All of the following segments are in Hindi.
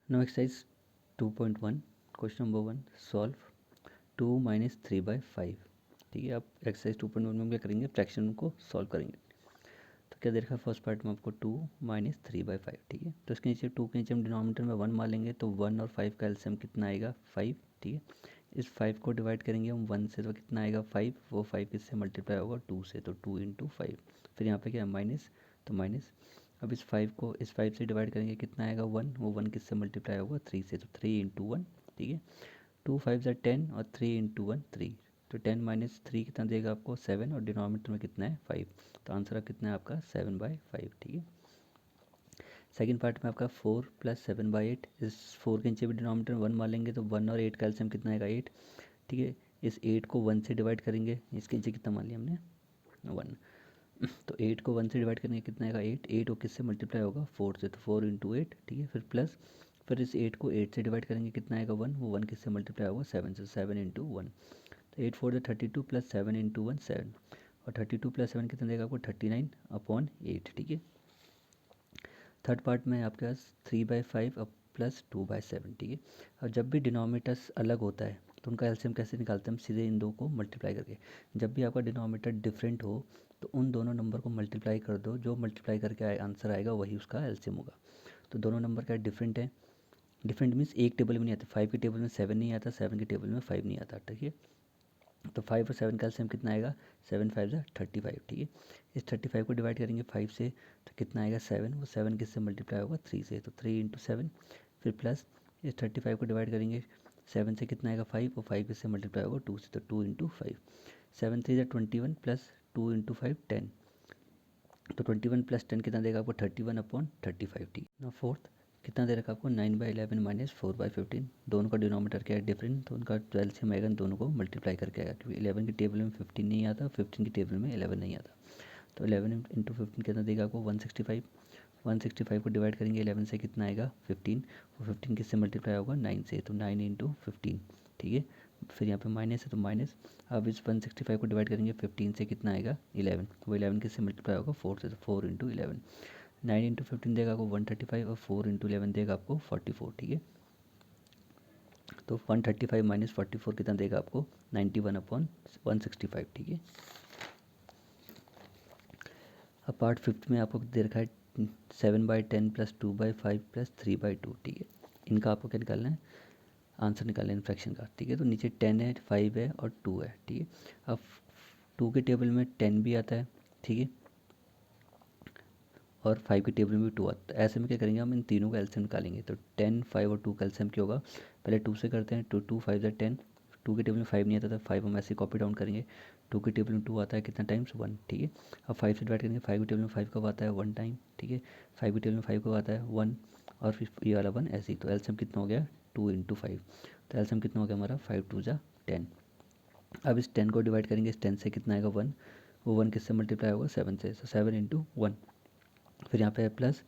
Now exercise 2.1 question number 1 solve 2 minus 3/5। ठीक है, आप एक्सरसाइज 2.1 में हम क्या करेंगे, फ्रैक्शन को सॉल्व करेंगे। तो क्या दे रखा है फर्स्ट पार्ट में आपको 2 माइनस 3/5। ठीक है, तो इसके नीचे 2 के नीचे हम डिनोमिनेटर में 1 मान लेंगे तो 1 और 5 का एलसीएम कितना आएगा 5। ठीक है, इस 5 को डिवाइड करेंगे हम 1 से तो कितना आएगा 5, वो 5 किससे मल्टीप्लाई होगा 2 से, तो 2 इंटू 5। फिर यहाँ पे क्या है माइनस, तो माइनस। अब इस 5 को इस 5 से डिवाइड करेंगे कितना आएगा 1, वो 1 किससे मल्टीप्लाई होगा 3 से, तो 3 इंटू 1। ठीक है, 2 5 ज़ा 10 और 3 इंटू 1 3, तो 10 माइनस 3 कितना देगा आपको 7, और डिनोमिनेटर में कितना है 5, तो आंसर कितना है आपका 7/5। ठीक है, सेकंड पार्ट में आपका 4 प्लस 7/8। इस 4 के नीचे भी डिनोमिनेटर 1 मान लेंगे तो 1 और 8 का एलसीएम कितना आएगा 8। ठीक है, इस 8 को 1 से डिवाइड करेंगे, इसके नीचे कितना मान लिया हमने 1, तो 8 को 1 से डिवाइड करेंगे कितना आएगा 8, 8 को किससे मल्टीप्लाई होगा 4 से, तो 4 इंटू 8। ठीक है, फिर प्लस, फिर इस 8 को 8 से डिवाइड करेंगे कितना आएगा 1, वो 1 किससे मल्टीप्लाई होगा 7 से, 7 इंटू 1। तो 8 4 32 प्लस 7 इंटू 1 7, और 32 प्लस 7 कितना देगा आपको 39/8। ठीक है, थर्ड पार्ट में आपके पास 3/5 अब प्लस 2/7। ठीक है, और जब भी डिनोमिनेटर्स अलग होता है तो उनका एलसीएम कैसे निकालते हैं हम, सीधे इन दो को मल्टीप्लाई करके। जब भी आपका डिनोमिनेटर डिफरेंट हो तो उन दोनों नंबर को मल्टीप्लाई कर दो, जो मल्टीप्लाई करके आंसर आएगा वही उसका एलसीएम होगा। तो दोनों नंबर क्या डिफरेंट है, डिफरेंट मीन्स एक टेबल में नहीं आते, 5 की टेबल में 7 नहीं आता, 7 की टेबल में 5 नहीं आता। ठीक है, तो 5 और 7 का एलसीएम कितना आएगा 7 5 ज़ा 35। ठीक है, इस 35 को डिवाइड करेंगे 5 से तो कितना आएगा 7, वो 7 किससे मल्टीप्लाई होगा 3 से, तो 3 इंटू 7। फिर प्लस इस 35 को डिवाइड करेंगे 7 से कितना आएगा 5, वो 5 किससे मल्टीप्लाई होगा 2 से, तो 2 इंटू 5। 7 3 ज़ा 21 प्लस 2 इंटू 5 10, तो 21 प्लस 10 कितना देगा आपको 31/35। ठीक है, फोर्थ कितना दे रखा आपको 9/11 माइनस 4/15। दोनों का डिनोमीटर क्या है डिफरेंट, तो उनका 12 से आएगा, दोनों को मल्टीप्लाई करके आएगा, क्योंकि 11 की टेबल में 15 नहीं आता, 15 की टेबल में 11 नहीं आता। तो 11 इंटू 15 कितना देगा आपको 165। 165 को डिवाइड करेंगे 11 से कितना आएगा 15, और 15 किससे मल्टीप्लाई होगा 9 से, तो 9 इंटू 15। ठीक है, फिर यहाँ पे माइनस है तो माइनस। अब इस 165 को डिवाइड करेंगे 15 से कितना आएगा 11, वो 11 किससे मल्टीप्लाई होगा 4 से, तो 4 इंटू 11। 9 इंटू 15 देगा आपको 135, और 4 इंटू 11 देगा आपको 44। ठीक है, तो 135 माइनस 44 कितना देगा आपको 91/165। ठीक है, अब पार्ट फिफ्थ में आपको दे रखा है 7/10 प्लस 2/5 प्लस 3/2। ठीक है, इनका आपको क्या निकालना है आंसर निकालना है फ्रैक्शन का। ठीक है, तो नीचे 10 है, 5 है और 2 है। ठीक है, अब 2 के टेबल में 10 भी आता है। ठीक है, और 5 के टेबल में भी 2 आता है। ऐसे में क्या करेंगे हम इन तीनों का एलसीएम निकालेंगे, तो 10 5 और 2 का एलसीएम क्या होगा, पहले 2 से करते हैं, तो 2 5 ज़ा 10। 2 के टेबल में 5 नहीं आता था, 5 हम ऐसे कॉपी डाउन करेंगे। 2 के टेबल में 2 आता है कितना टाइम्स 1। ठीक है, अब 5 से डिवाइड करेंगे, 5 के टेबल में 5 कब आता है 1 टाइम। ठीक है, 5 के टेबल में 5 कब आता है 1, और फिर ये वाला 1 ऐसे ही, तो एलसीएम कितना हो गया 2 इंटू 5, तो एलसीएम कितना हो गया हमारा 5 2 ज़ा 10। अब इस 10 को डिवाइड करेंगे, इस 10 से कितना आएगा 1, वो 1 किससे मल्टीप्लाई होगा 7 से, तो 7 इंटू 1। फिर यहाँ पे है प्लस,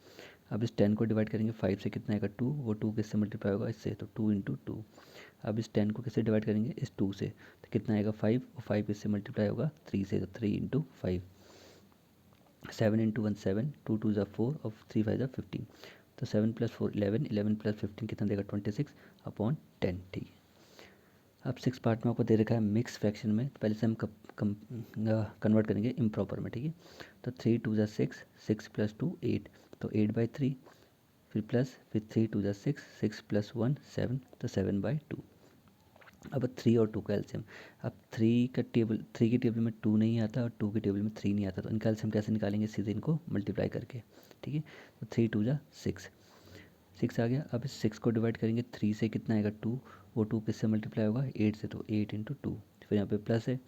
अब इस 10 को डिवाइड करेंगे 5 से कितना आएगा 2, वो 2 किससे मल्टीप्लाई होगा इससे, तो 2 इंटू 2। अब इस 10 को किससे डिवाइड करेंगे इस 2 से, तो कितना आएगा 5, और 5 इससे मल्टीप्लाई होगा 3 से, तो 3 इंटू 5। 7 इंटू 1 7, 2 2 ज़ा 4 और 3 5 ज़ा 15, तो 7 प्लस 4 11, 11 प्लस 15 कितना देगा 26/10। ठीक है, अब सिक्स पार्ट में आपको दे रखा है मिक्स फ्रैक्शन में, तो पहले से हम कन्वर्ट करेंगे इम्प्रॉपर में। ठीक है, तो 3 2 ज़ा 6, 6 प्लस 2 8, तो 8/3। फिर प्लस, फिर 3 2 ज़ा 6, 6 प्लस 1 7, तो 7/2। अब 3 और 2 का एलसीएम, अब 3 की टेबल में 2 नहीं आता और 2 की टेबल में 3 नहीं आता, तो इनका एलसीएम कैसे निकालेंगे, सीधे इनको मल्टीप्लाई करके। ठीक है, तो 3 2 ज़ा 6, 6 आ गया। अब इस 6 को डिवाइड करेंगे 3 से कितना आएगा 2, वो 2 किससे मल्टीप्लाई होगा 8 से, तो 8 इंटू 2। फिर यहाँ पे प्लस है,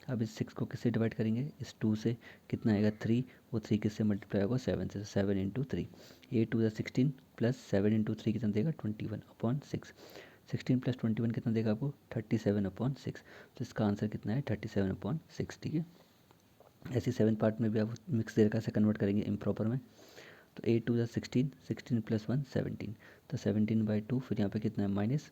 अब इस 6 को किससे डिवाइड करेंगे इस 2 से, कितना आएगा 3, वो 3 किससे मल्टीप्लाई होगा 7 से, 7 इंटू 3। 8 2 16 प्लस 7 इंटू 3 कितना देगा 21/6। 16 प्लस 21 कितना देगा आपको 37/6, तो इसका आंसर कितना है 37/6। ठीक है, ऐसे सेवन पार्ट में भी आप मिक्स देर का से कन्वर्ट करेंगे इम्प्रॉपर में, तो 8 2 16, 16 प्लस 1 17, तो 17/2। फिर यहाँ पे कितना है माइनस,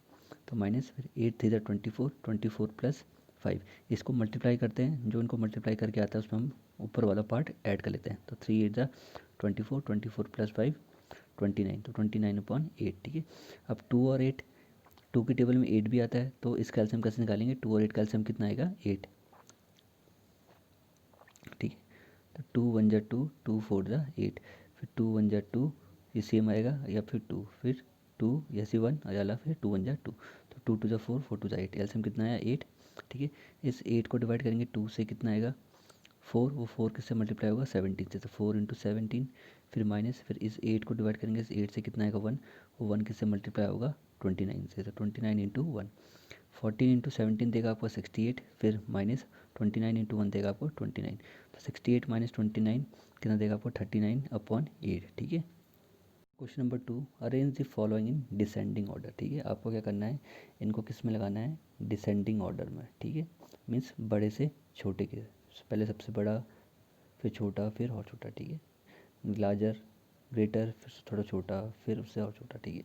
तो माइनस, फिर 8 3 24, 24 प्लस 5, इसको मल्टीप्लाई करते हैं, जो इनको मल्टीप्लाई करके आता है उसमें हम ऊपर वाला पार्ट ऐड कर लेते हैं, तो 3 8 ज़ा 24, 24 प्लस 5 29, तो 29/8, ठीक है। अब 2 और 8, 2 की टेबल में 8 भी आता है, तो इसका एलसीएम कैसे निकालेंगे, 2 और 8 का एलसीएम कितना आएगा, 8, ठीक है। तो 2 1 जा 2, 2 4 जा 8, फिर 2 1 जा 2, ये सेम आएगा, या फिर 2, फिर 2 या सी 1 अला, फिर 2 1 जा 2, तो 2 2 जा 4, 4 2 जा 8, एलसीएम कितना आया, 8, ठीक है। इस 8 को डिवाइड करेंगे 2 से, कितना आएगा 4, वो 4 किससे मल्टीप्लाई होगा, 17 से, तो 4 इंटू 17, फिर माइनस, फिर इस 8 को डिवाइड करेंगे इस 8 से, कितना आएगा 1, वो 1 किससे मल्टीप्लाई होगा, 29 से, तो 29 इंटू 1, 14 इंटू 17 देगा आपको 68, फिर माइनस 29 इंटू 1 देगा आपको 29, तो 68 माइनस 29 कितना देगा आपको, 39/8, ठीक है। Question number 2, arrange the following in descending order, ठीक है। आपको क्या करना है, इनको किस में लगाना है, डिसेंडिंग ऑर्डर में, ठीक है। मीन्स बड़े से छोटे के, पहले सबसे बड़ा, फिर छोटा, फिर और छोटा, ठीक है। लार्जर, ग्रेटर, फिर थोड़ा छोटा, फिर उससे और छोटा, ठीक है।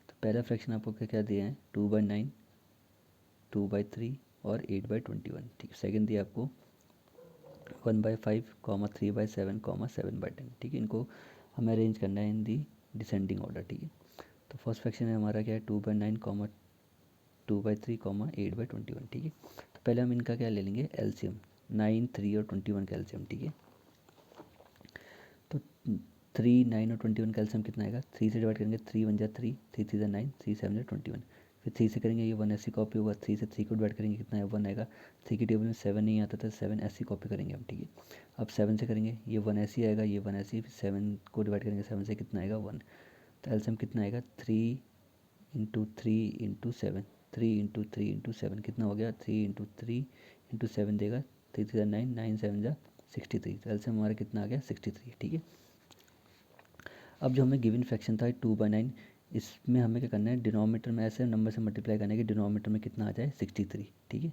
तो पहला फ्रैक्शन आपको क्या क्या दिए हैं, 2/9, 2/3 और 8/21, ठीक है। सेकेंड दिया आपको 1/5, 3/7, 7/10, ठीक है। इनको हमें अरेंज करना है इन दी डिसेंडिंग ऑर्डर, ठीक है। तो फर्स्ट फ्रैक्शन है हमारा क्या है, 2/9, 2/3, 8/21, ठीक है। तो पहले हम इनका क्या ले लेंगे, एलसीएम, 9, 3 और 21 का एलसीएम, ठीक है। तो 3, 9 और 21 का एलसीएम कितना आएगा, 3 से डिवाइड करेंगे, 3 1 जा 3, 3 3 जा 9, 3 7 जा 21, फिर 3 से करेंगे, ये 1 ऐसी कॉपी होगा, 3 से 3 को डिवाइड करेंगे, कितना है 1 आएगा, 3 की टेबल में 7 नहीं आता था, 7 ऐसी कॉपी करेंगे हम, ठीक है। अब 7 से करेंगे, ये 1 ऐसी आएगा, ये 1 ऐसी, फिर 7 को डिवाइड करेंगे 7 से, कितना आएगा 1, तो एलसीएम कितना आएगा, 3 इंटू 3 इंटू 7, 3 इंटू 3 इंटू 7 कितना हो गया, 3 इंटू 3 इंटू 7 देगा, 3 3 जा 9, 9 7 जा 63, तो एलसीएम हमारा कितना आ गया, 63, ठीक है। अब जो हमें गिवन फ्रैक्शन था 2/9, इसमें हमें क्या करना है, डिनोमिनेटर में ऐसे नंबर से मल्टीप्लाई करना है कि डिनोमिनेटर में कितना आ जाए, 63, ठीक है।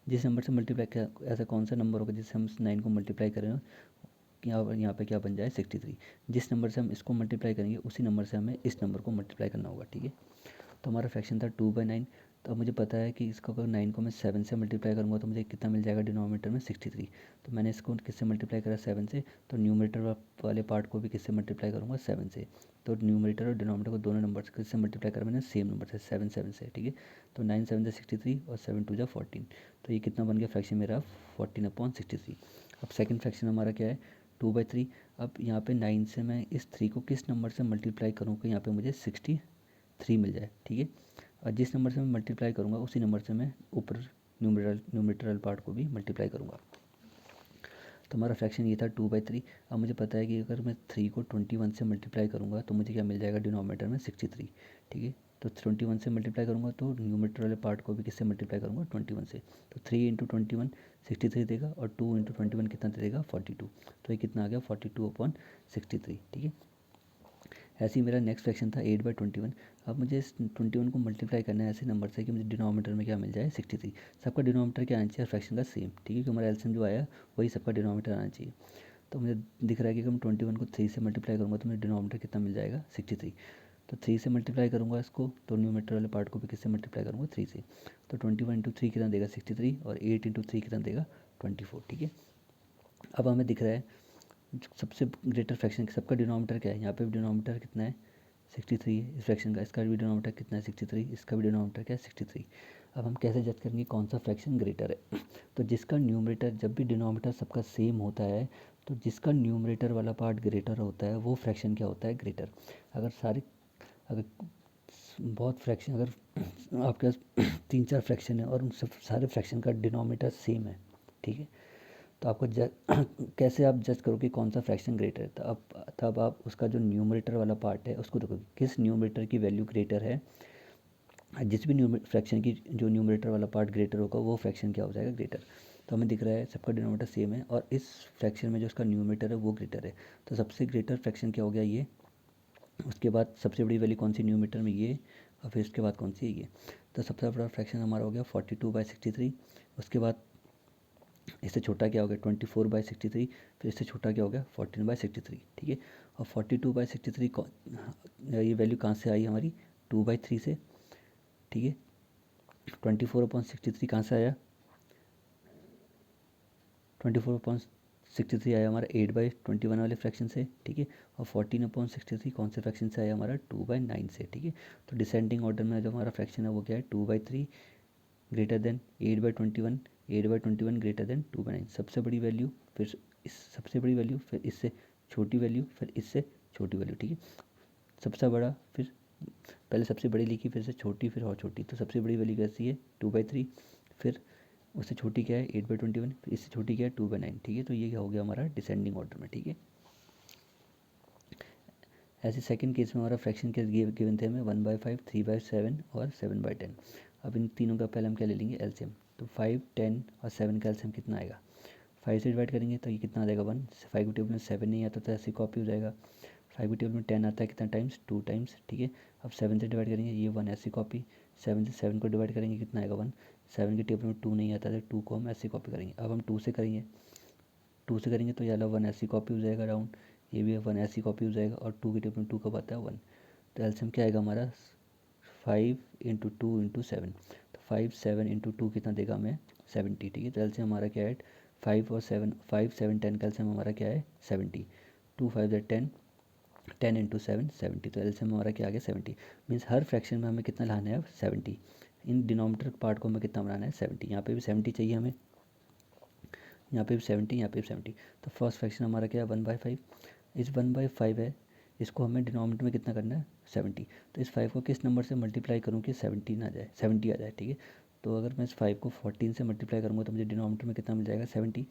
जिस नंबर से मल्टीप्लाई किया, ऐसा कौन सा नंबर होगा जिससे हम 9 को मल्टीप्लाई करें, यहाँ पे क्या बन जाए, 63। जिस नंबर से हम इसको मल्टीप्लाई करेंगे उसी नंबर से हमें इस नंबर को मल्टीप्लाई करना होगा, ठीक है। तो हमारा फ्रैक्शन था 2/9, तो अब मुझे पता है कि इसको अगर 9 को मैं 7 से मल्टीप्लाई करूँगा तो मुझे कितना मिल जाएगा, डिनोमिनेटर में 63। तो मैंने इसको किससे मल्टीप्लाई करा, 7 से, तो न्यूमरेटर वाले पार्ट को भी किससे मल्टीप्लाई करूँगा, 7 से। तो न्यूमरेटर और डिनोमिनेटर को दोनों नंबर से किससे मल्टीप्लाई करा मैंने, सेम नंबर से, 7 7 से, ठीक है। तो 9 7 जा 63 और 7 2 जा 14, तो ये कितना बन गया फ्रैक्शन मेरा, 14/63। अब सेकेंड फ्रैक्शन हमारा क्या है, 2/3। अब यहाँ पे 9 से मैं इस 3 को किस नंबर से मल्टीप्लाई करूँ कि यहाँ पे मुझे 63 मिल जाए, ठीक है। और जिस नंबर से मैं मल्टीप्लाई करूँगा उसी नंबर से मैं ऊपर न्यूमरेटर पार्ट को भी मल्टीप्लाई करूँगा। तो हमारा फ्रैक्शन ये था 2/3। अब मुझे पता है कि अगर मैं 3 को 21 से मल्टीप्लाई करूँगा तो मुझे क्या मिल जाएगा, डिनोमिनेटर में 63, ठीक है। तो 21 से मल्टीप्लाई करूँगा तो न्यूमरेटर वाले पार्ट को भी किससे मल्टीप्लाई करूँगा, 21 से। तो 3 इंटू 21 63 देगा, और 2 इंटू 21 कितना दे देगा, 42। तो ये कितना आ गया, 42/63, ठीक है। ऐसे ही मेरा नेक्स्ट फ्रैक्शन था 8/21। अब मुझे इस 21 को मल्टीप्लाई करना है ऐसे नंबर से कि मुझे डिनोमिनेटर में क्या मिल जाए, 63। सबका डिनोमिनेटर क्या आना चाहिए, फ्रैक्शन का सेम, ठीक है, कि हमारा एलसीएम जो आया वही सबका डिनोमिनेटर आना चाहिए। तो मुझे दिख रहा है कि अगर मैं 21 को 3 से मल्टीप्लाई करूँगा तो मुझे डिनोमिनेटर कितना मिल जाएगा, 63। तो 3 से मल्टीप्लाई करूँगा इसको, तो न्यूमरेटर वाले पार्ट को भी किससे मल्टीप्लाई करूँगा, 3 से। तो 21 इंटू 3 कितना देगा, 63, और 8 इंटू 3 कितना देगा, 24, ठीक है। अब हमें दिख रहा है सबसे ग्रेटर फ्रैक्शन सबका डिनोमिनेटर क्या है, यहाँ पे भी डिनोमिनेटर कितना है, 63 है इस फ्रैक्शन का, इसका भी डिनोमिनेटर कितना है, 63, इसका भी डिनोमिनेटर क्या है, 63। अब हम कैसे जज करेंगे कौन सा फ्रैक्शन ग्रेटर है, तो जिसका न्यूमरेटर, जब भी डिनोमिनेटर सबका सेम होता है तो जिसका न्यूमरेटर वाला पार्ट ग्रेटर होता है वो फ्रैक्शन क्या होता है, ग्रेटर। अगर बहुत फ्रैक्शन, अगर आपके पास 3 4 फ्रैक्शन है और उन सब सारे फ्रैक्शन का डिनोमिनेटर सेम है, ठीक है, तो आपको कैसे आप जज करोगे कौन सा फ्रैक्शन ग्रेटर है, तब आप उसका जो न्यूमरेटर वाला पार्ट है उसको देखोगे, किस न्यूमरेटर की वैल्यू ग्रेटर है। जिस भी फ्रैक्शन की जो न्यूमरेटर वाला पार्ट ग्रेटर होगा वो फ्रैक्शन क्या हो जाएगा, ग्रेटर। तो हमें दिख रहा है सबका डिनोमिनेटर सेम है और इस फ्रैक्शन में जो उसका न्यूमरेटर है वो ग्रेटर है, तो सबसे ग्रेटर फ्रैक्शन क्या हो गया, ये। उसके बाद सबसे बड़ी वैल्यू कौन सी न्यूमरेटर में, ये, और फिर उसके बाद कौन सी है, ये। तो सबसे बड़ा फ्रैक्शन हमारा हो गया 42/63। उसके बाद इससे छोटा क्या हो गया, 24/63। फिर इससे छोटा क्या हो गया, 14/63, ठीक है। और 42/63 ये वैल्यू कहाँ से आई हमारी, 2/3 से, ठीक है। 24/63 कहाँ से आया, 24 63 आया हमारा 8/21 वाले फ्रैक्शन से, ठीक है। और 14/63 कौन से फ्रैक्शन से आया हमारा 2/9 से, ठीक है। तो डिसेंडिंग ऑर्डर में जो हमारा फ्रैक्शन है वो क्या है 2/3 ग्रेटर देन 8/21, 8/21 ग्रेटर देन 2/9। सबसे बड़ी वैल्यू फिर इस सबसे बड़ी वैल्यू, फिर इससे छोटी वैल्यू, फिर इससे छोटी वैल्यू, ठीक है। सबसे बड़ा, फिर पहले सबसे बड़ी लिखी, फिर से छोटी, फिर और छोटी। तो सबसे बड़ी वैल्यू कैसी है 2/3, फिर उससे छोटी क्या है 8/21, फिर इससे छोटी क्या है 2/9, ठीक है। तो ये क्या हो गया हमारा डिसेंडिंग ऑर्डर में, ठीक है। ऐसे सेकंड केस में हमारा फ्रैक्शन के गिवन थे हमें 1/5, 3/7 और 7/10। अब इन तीनों का पहले हम क्या ले लेंगे एलसीएम। तो 5, 10 और 7 का एलसीएम कितना आएगा, 5 से डिवाइड करेंगे तो ये कितना आ जाएगा 1। 5 की टेबल में 7 नहीं आता तो ऐसी कॉपी हो जाएगा। 5 की टेबल में 10 आता है कितना टाइम्स 2 टाइम्स, ठीक है। अब 7 से डिवाइड करेंगे ये 1 ऐसी कॉपी। 7 से 7 को डिवाइड करेंगे कितना आएगा 1। 7 की टेबल में 2 नहीं आता तो 2 को हम ऐसी कॉपी करेंगे। अब हम 2 से करेंगे, 2 से करेंगे तो ये वाला 1 ऐसी कॉपी हो जाएगा राउंड, ये भी 1 ऐसी कॉपी हो जाएगा। और 2 की टेबल में 2 कब आता है 1। तो एलसीएम क्या आएगा हमारा 5 इंटू 2 इंटू 7। तो 5 7 इंटू 2 कितना देगा हमें 70, ठीक है। तो एलसीएम हमारा क्या है 5 और 7, 5 7 10 का एलसीएम हमारा क्या है 70। 2 5 10, 10 इंटू 7 70। तो एलसीएम हमारा क्या आ गया 70। मीन्स हर फ्रैक्शन में हमें कितना लाना है अब 70। इन डिनोमिनेटर पार्ट को हमें कितना बनाना है 70। यहाँ पे भी 70 चाहिए हमें, यहाँ पे भी 70, यहाँ पे भी 70। तो फर्स्ट फ्रैक्शन हमारा क्या है 1/5। इस 1/5 है, इसको हमें डिनोमिनेटर में कितना करना है 70। तो इस 5 को किस नंबर से मल्टीप्लाई करूँ कि 70 आ जाए, 70 आ जाए, ठीक है। तो अगर मैं इस 5 को 14 से मल्टीप्लाई करूँगा तो मुझे डिनोमिनेटर में कितना मिल जाएगा 70।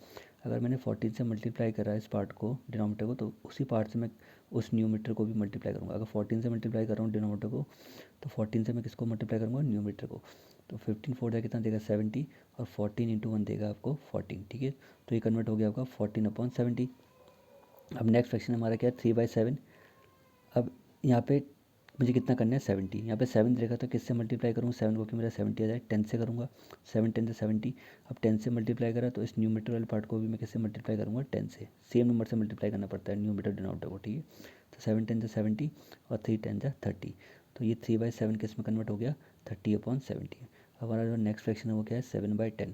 अगर मैंने 14 से मल्टीप्लाई करा इस पार्ट को डिनोमिनेटर को, तो उसी पार्ट से मैं उस न्यूमरेटर को भी मल्टीप्लाई करूँगा। अगर 14 से मल्टीप्लाई कर रहा हूँ डिनोमिनेटर को, तो 14 से मैं किसको मल्टीप्लाई करूँगा न्यूमरेटर को। तो 15 4 जाए कितना देगा 70, और 14 इंटू 1 देगा आपको 14, ठीक है। तो ये कन्वर्ट हो गया आपका 14/70। अब नेक्स्ट फ्रैक्शन हमारा क्या है 3/7। अब यहाँ पे मुझे कितना करना है 70। यहाँ पे 7 रहेगा तो किससे मल्टीप्लाई करूँ 7 को कि मेरा 70 आ जाए, 10 से करूँगा। 7 10 से 70। अब 10 से मल्टीप्लाई करा तो इस न्यूमरेटर वाले पार्ट को भी मैं किससे मल्टीप्लाई करूँगा 10 से। सेम नंबर से मल्टीप्लाई करना पड़ता है न्यूमरेटर डिनोमिनेटर को, ठीक है। तो 7 10 से 70 और 3 10 से 30। तो ये 3/7 किस में कन्वर्ट हो गया 30/70। अब हमारा जो नेक्स्ट फ्रैक्शन है वो क्या है 7/10,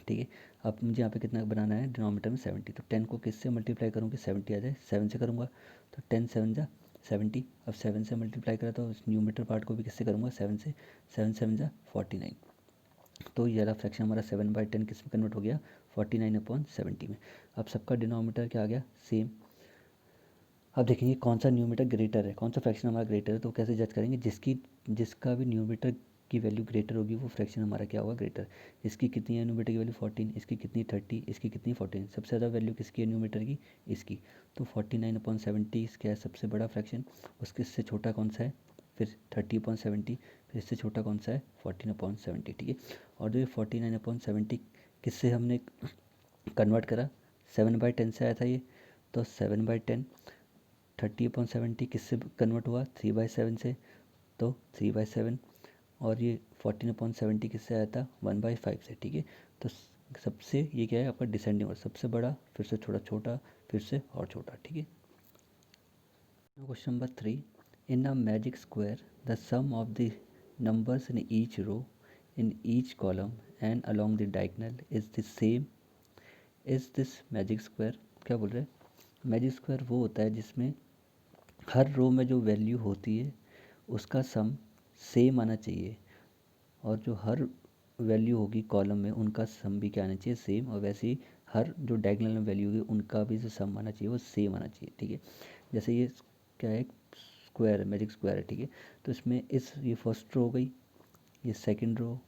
ठीक है। अब मुझे यहाँ पे कितना बनाना है डिनोमिनेटर में 70। तो 10 को किससे मल्टीप्लाई करूँ कि 70 आ जाए, 7 से करूँगा। तो 10 7 जा 70। अब 7 से मल्टीप्लाई करा तो उस न्यूमरेटर पार्ट को भी किससे करूँगा 7 से। 7 7 जा 49। तो ये वाला फ्रैक्शन हमारा 7/10 किस में कन्वर्ट हो गया 49/70 में। अब सबका डिनोमिनेटर क्या आ गया सेम। अब देखेंगे कौन सा न्यूमरेटर ग्रेटर है, कौन सा फ्रैक्शन हमारा ग्रेटर है। तो कैसे जज करेंगे, जिसका भी न्यूमरेटर की वैल्यू ग्रेटर होगी वो फ्रैक्शन हमारा क्या होगा ग्रेटर। इसकी कितनी है न्यूमरेटर की वैल्यू 14, इसकी कितनी 30, इसकी कितनी 14। सबसे ज़्यादा वैल्यू किसकी है न्यूमरेटर की इसकी। तो 49/70 क्या है सबसे बड़ा फ्रैक्शन। उसके इससे छोटा कौन सा है फिर 30/70, फिर इससे छोटा कौन सा है 14/70, ठीक है। और जो ये 49/70 किससे हमने कन्वर्ट करा 7/10 से आया था ये। तो 7/10 30/70 किससे कन्वर्ट हुआ 3/7 से। तो 3/7। और ये 14/70 किससे आया था 1/5 से, ठीक है। तो सबसे ये क्या है आपका डिसेंडिंग और सबसे बड़ा, फिर से छोटा छोटा, फिर से और छोटा, ठीक है। Question number 3, in a magic square the sum of the numbers in each row in each column and along the diagonal is the same is this magic square. क्या बोल रहे हैं मैजिक स्क्वायर वो होता है जिसमें हर रो में जो वैल्यू होती है उसका सम सेम आना चाहिए, और जो हर वैल्यू होगी कॉलम में उनका सम भी क्या आना चाहिए सेम, और वैसे ही हर जो डायगोनल में वैल्यू होगी उनका भी जो सम आना चाहिए वो सेम आना चाहिए, ठीक है। जैसे ये क्या है स्क्वायर है मैजिक स्क्वायर है, ठीक है। तो इसमें ये फर्स्ट रो हो गई, ये सेकंड रो,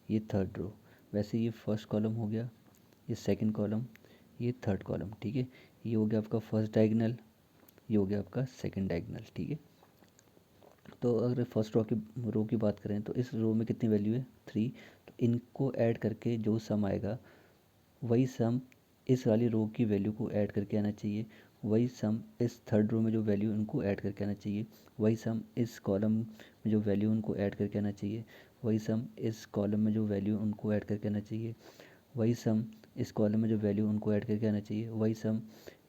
ये थर्ड रो। वैसे ये फर्स्ट कॉलम हो गया, ये सेकंड कॉलम, ये थर्ड कॉलम, ठीक है। ये हो गया आपका फर्स्ट डायगोनल, ये हो गया आपका सेकंड डायगोनल, ठीक है। तो अगर फर्स्ट रो की बात करें तो इस रो में कितनी वैल्यू है 3। तो इनको ऐड करके जो सम आएगा वही सम इस वाली रो की वैल्यू को ऐड करके आना चाहिए। वही सम इस थर्ड रो में जो वैल्यू उनको ऐड करके आना चाहिए। वही सम इस कॉलम में जो वैल्यू उनको ऐड करके आना चाहिए। वही सम इस कॉलम में जो वैल्यू उनको ऐड करके आना चाहिए। वही सम इस कॉलम में जो वैल्यू उनको ऐड करके आना चाहिए। वही सम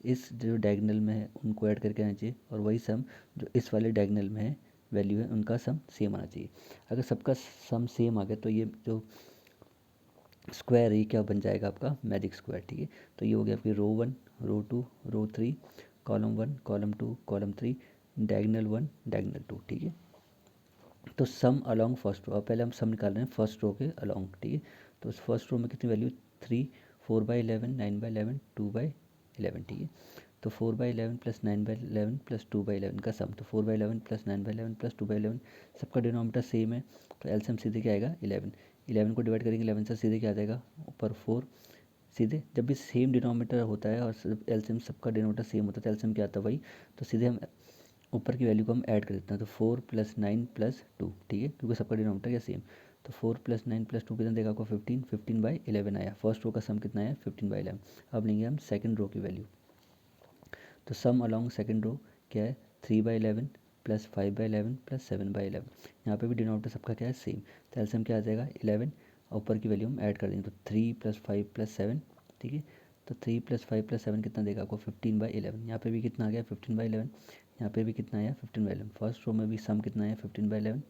इस जो डायगोनल में है उनको ऐड करके आना चाहिए। और वही सम जो इस वाले डायगोनल में है वैल्यू है उनका सम सेम आना चाहिए। अगर सबका सम सेम आ गया तो ये जो स्क्वायर, ये क्या बन जाएगा आपका मैजिक स्क्वायर, ठीक है। तो ये हो गया आपकी रो 1, रो 2, रो 3, column 1, column 2, column 3, diagonal 1, diagonal 2, ठीक है। तो सम अलॉन्ग फर्स्ट रो, अब पहले हम सम निकाल रहे हैं फर्स्ट रो के अलॉन्ग, ठीक है। तो उस फर्स्ट रो में कितनी वैल्यू, 3, 4/11, 9/11, 2/11, ठीक है। तो 4/11 प्लस 9/11 प्लस 2/11 का सम, तो 4/11 प्लस 9/11 प्लस 2/11, सबका डिनोमीटर सेम है, तो एलसीएम सीधे क्या आएगा 11। 11 को डिवाइड करेंगे 11 से, सीधे क्या आ जाएगा ऊपर 4, सीधे जब भी सेम डिनोमीटर होता है और एलसीएम सबका डिनोमीटर सेम होता है तो एलसीएम क्या आता है वही, तो सीधे हम ऊपर की वैल्यू को हम ऐड कर देते हैं, तो 4 + 9 + 2, ठीक है, क्योंकि सबका डिनोमीटर क्या सेम। तो 4 + 9 + 2 कितना देगा आपको 15, 15/11 आया। फर्स्ट रो का सम कितना आया 15/11। अब लेंगे हम सेकंड रो की वैल्यू, तो सम अलॉन्ग सेकंड रो क्या है 3/11 प्लस 5/11 प्लस 7/11। यहाँ पे भी डिनोमीटर सबका क्या है सेम, तो एलसीएम क्या आ जाएगा 11, और ऊपर की वैल्यू हम ऐड कर देंगे, तो 3 + 5 + 7, ठीक है। तो 3 + 5 + 7 कितना देगा आपको 15/11। यहाँ पे भी कितना आ गया 15/11, यहाँ पे भी कितना आया 15/11। फर्स्ट रो में भी सम कितना आया 15/11,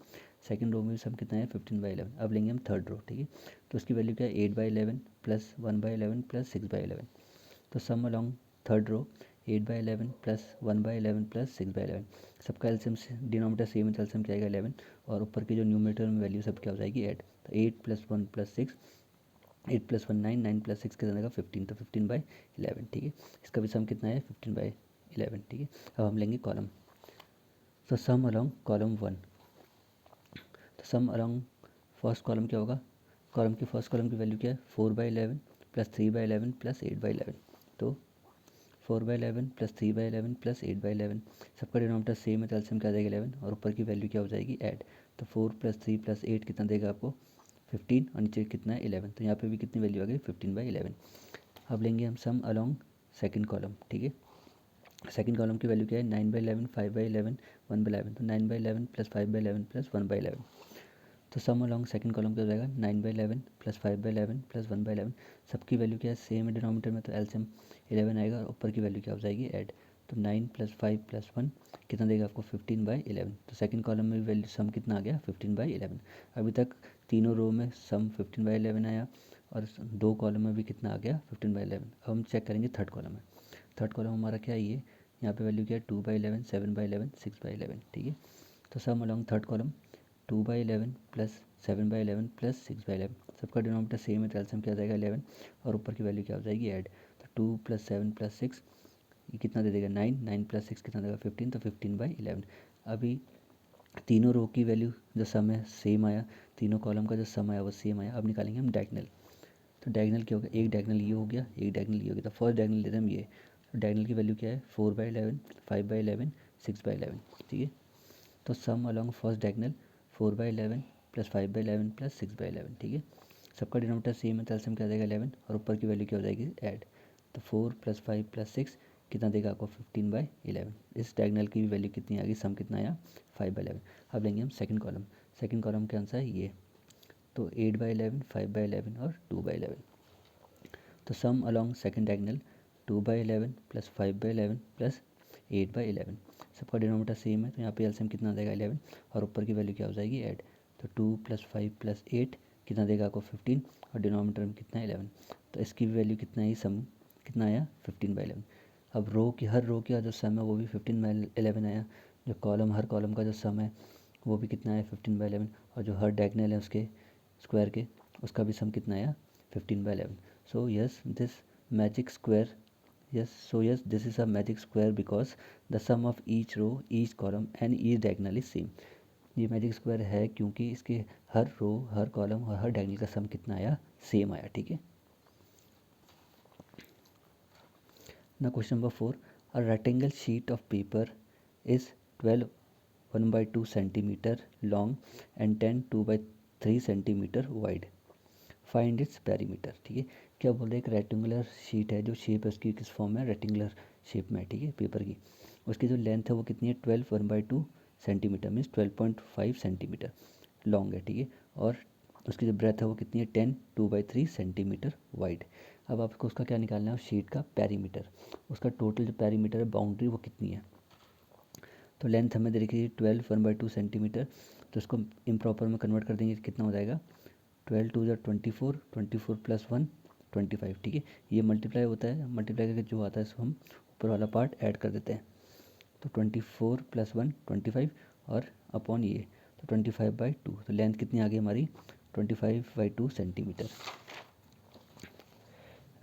सेकंड रो में भी सम कितना आया 15/11। अब लेंगे हम थर्ड रो, ठीक है। तो उसकी वैल्यू क्या है 8/11 प्लस 1/11 प्लस 6/11। तो sum along third row 8/11 plus 1/11 plus 6/11, सबका एलसीएम डिनोमीटर सेम है तो एलसीएम क्या आएगा 11, और ऊपर की जो न्यूमरेटर में वैल्यू सब क्या हो जाएगी 8। तो 8 + 1 + 6, 8 + 1 9, 9 + 6 कितना देगा 15, तो 15/11, ठीक है। इसका भी सम कितना है 15/11, ठीक है। अब हम लेंगे कॉलम, तो सम अलॉन्ग कॉलम 1, तो सम अलॉन्ग फर्स्ट कॉलम क्या होगा, कॉलम की फर्स्ट कॉलम की वैल्यू क्या है 4/11 प्लस 3/11 प्लस 8/11। तो 4/11 प्लस 3/11 प्लस 8/11, सबका डिनोमीटर सेम है तो एलसीएम क्या आ जाएगा 11, और ऊपर की वैल्यू क्या हो जाएगी ऐड। तो 4 + 3 + 8 कितना देगा आपको 15, और नीचे कितना है 11, तो यहाँ पे भी कितनी वैल्यू आ गई 15/11। अब लेंगे हम सम अलॉन्ग सेकंड कॉलम, ठीक है। सेकंड कॉलम की वैल्यू क्या है 9/11, 5/11, 1/11, तो 9/11 प्लस 5/11 प्लस 1/11। तो सम अलॉन्ग सेकंड कॉलम क्या हो जाएगा 9/11 प्लस 5/11 प्लस 1/11, सबकी वैल्यू क्या है सेम है डिनोमीटर में, तो एलसीएम 11 आएगा, और ऊपर की वैल्यू क्या हो जाएगी ऐड। तो 9 + 5 + 1 कितना देगा आपको 15/11। तो सेकंड कॉलम में भी वैल्यू सम कितना आ गया 15/11। अभी तक तीनों रो में सम 15/11 आया, और दो कॉलम में भी कितना आ गया 15/11। अब हम चेक करेंगे थर्ड कॉलम में, थर्ड कॉलम हमारा क्या है ये, यहाँ पे वैल्यू क्या है 2/11, 7/11, 6/11, ठीक है। तो sum along third column 2/11 plus 7/11 plus 6/11, सबका डिनोमीटर सेम है तो एलसीएम क्या आ जाएगा 11, और ऊपर की वैल्यू क्या हो जाएगी ऐड। तो 2 + 7 + 6 ये कितना दे देगा 9, 9 + 6 कितना देगा 15, तो 15/11। अभी तीनों रो की वैल्यू जो सम है सेम आया, तीनों कॉलम का जो सम आया वो सेम आया। अब निकालेंगे हम डायगोनल, तो डायगोनल क्या होगा, एक डायगोनल ये हो गया, एक डायगोनल ये हो गया, तो फर्स्ट डायगोनल लेते हैं हम ये। तो डायगोनल की वैल्यू क्या है 4/11, 5/11, 6/11, ठीक है। तो sum along first diagonal 4/11 plus 5/11 plus 6/11, ठीक है। सबका डिनोमीटर सेम है तो एलसीएम क्या आ जाएगा 11, और ऊपर की वैल्यू क्या हो जाएगी ऐड। तो 4 + 5 + 6 कितना देगा आपको 15/11। इस डायगोनल की भी वैल्यू कितनी आ गई, सम कितना आया 5/11। अब लेंगे हम सेकंड कॉलम, सेकंड कॉलम का आंसर है ये, तो 8/11, 5/11 और 2/11। तो sum along second diagonal 2/11 plus 5/11 plus 8/11, सबका डिनोमीटर सेम है तो यहाँ पे एलसीएम कितना आ जाएगा 11, और ऊपर की वैल्यू क्या हो जाएगी ऐड। तो 2 + 5 + 8 कितना देगा आपको 15, और डिनोमीटर में कितना है 11, तो इसकी भी वैल्यू कितना है सम कितना आया 15/11। अब रो की हर रो का जो सम है वो भी 15/11 आया, जो कॉलम हर कॉलम का जो सम है वो भी कितना है 15/11, और जो हर डायगोनल है उसके स्क्वायर के उसका भी सम कितना आया 15/11। So yes, this magic square, yes, this is a magic square because the sum of each row, each column and each diagonal is same. ये मैजिक स्क्वायर है क्योंकि इसके हर रो, हर कॉलम और हर डायगोनल का सम कितना आया सेम आया, ठीक है। ना question number 4, a rectangle sheet of paper is 12 1/2 centimeter long and 10 2/3 centimeter wide. Find its perimeter, ठीक है। क्या बोल रहे हैं, एक रेक्टेंगुलर शीट है, जो शेप है उसकी किस फॉर्म में, रेक्टेंगुलर शेप में है, ठीक है, पेपर की। उसकी जो लेंथ है वो कितनी है 12 1/2 सेंटीमीटर, मीन्स 12.5 सेंटीमीटर लॉन्ग है, ठीक है। और उसकी जो ब्रेथ है वो कितनी है 10 2/3 सेंटीमीटर वाइड। अब आपको उसका क्या निकालना है, उस शीट का पेरीमीटर, उसका टोटल जो पेरीमीटर है बाउंड्री वो कितनी है। तो लेंथ हमें दे रखी है 12 1/2 सेंटीमीटर, तो उसको इम्प्रॉपर में कन्वर्ट कर देंगे कितना हो जाएगा 12 × 2 = 24, 24 + 1 25, ठीक है। ये मल्टीप्लाई होता है, मल्टीप्लाई करके जो आता है सो हम ऊपर वाला पार्ट ऐड कर देते हैं। तो 24 + 1 25 और अपॉन ये, तो 25/2। तो लेंथ कितनी आ गई हमारी 25/2 सेंटीमीटर।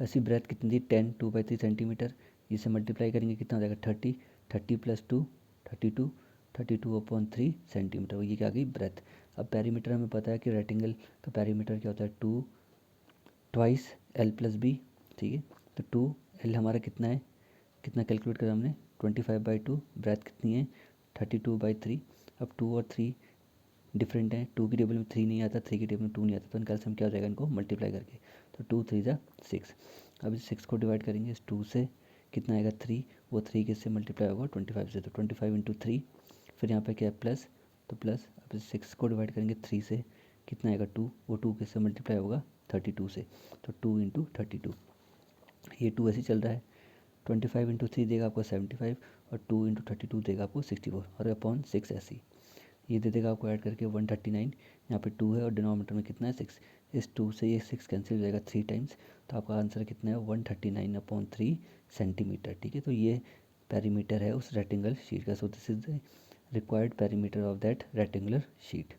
ऐसी ब्रेथ कितनी थी 10 2/3 सेंटीमीटर। इसे मल्टीप्लाई करेंगे कितना हो जाएगा 30, 30 + 2 32, 32/3 सेंटीमीटर। ये क्या आ गई ब्रेथ। अब पेरीमीटर हमें पता है कि रेक्टेंगल का पेरीमीटर क्या होता है 2 ट्वाइस L + B, ठीक है। तो 2L हमारा कितना है, कितना कैलकुलेट करा हमने 25/2, ब्रेथ कितनी है 32/3। अब 2 और 3 डिफरेंट है, 2 की टेबल में 3 नहीं आता, 3 की टेबल में 2 नहीं आता, तो इनका हम क्या हो जाएगा इनको मल्टीप्लाई करके, तो 2 3 ज़ा 6। अब इस 6 को डिवाइड करेंगे इस 2 से, कितना आएगा 3, वो 3 किससे मल्टीप्लाई होगा 25 से, तो 25 × 3। फिर यहाँ पे क्या है प्लस, तो प्लस। अब इस 6 को डिवाइड करेंगे 3 से, कितना आएगा 2, वो 2 किससे मल्टीप्लाई होगा 32 से, तो 2 × 32। ये 2 ऐसे चल रहा है, 25 × 3 देगा आपको 75 और 2 × 32 देगा आपको 64 और अपॉन 6 ऐसी। ये दे देगा आपको ऐड करके 139। यहाँ पे 2 है और डिनोमिनेटर में कितना है 6। इस 2 से ये 6 कैंसिल हो जाएगा 3 टाइम्स, तो आपका आंसर कितना है 139/3 सेंटीमीटर, ठीक है। तो ये पेरीमीटर है उस रेक्टेंगल शीट का। So this is the required perimeter of that rectangular sheet.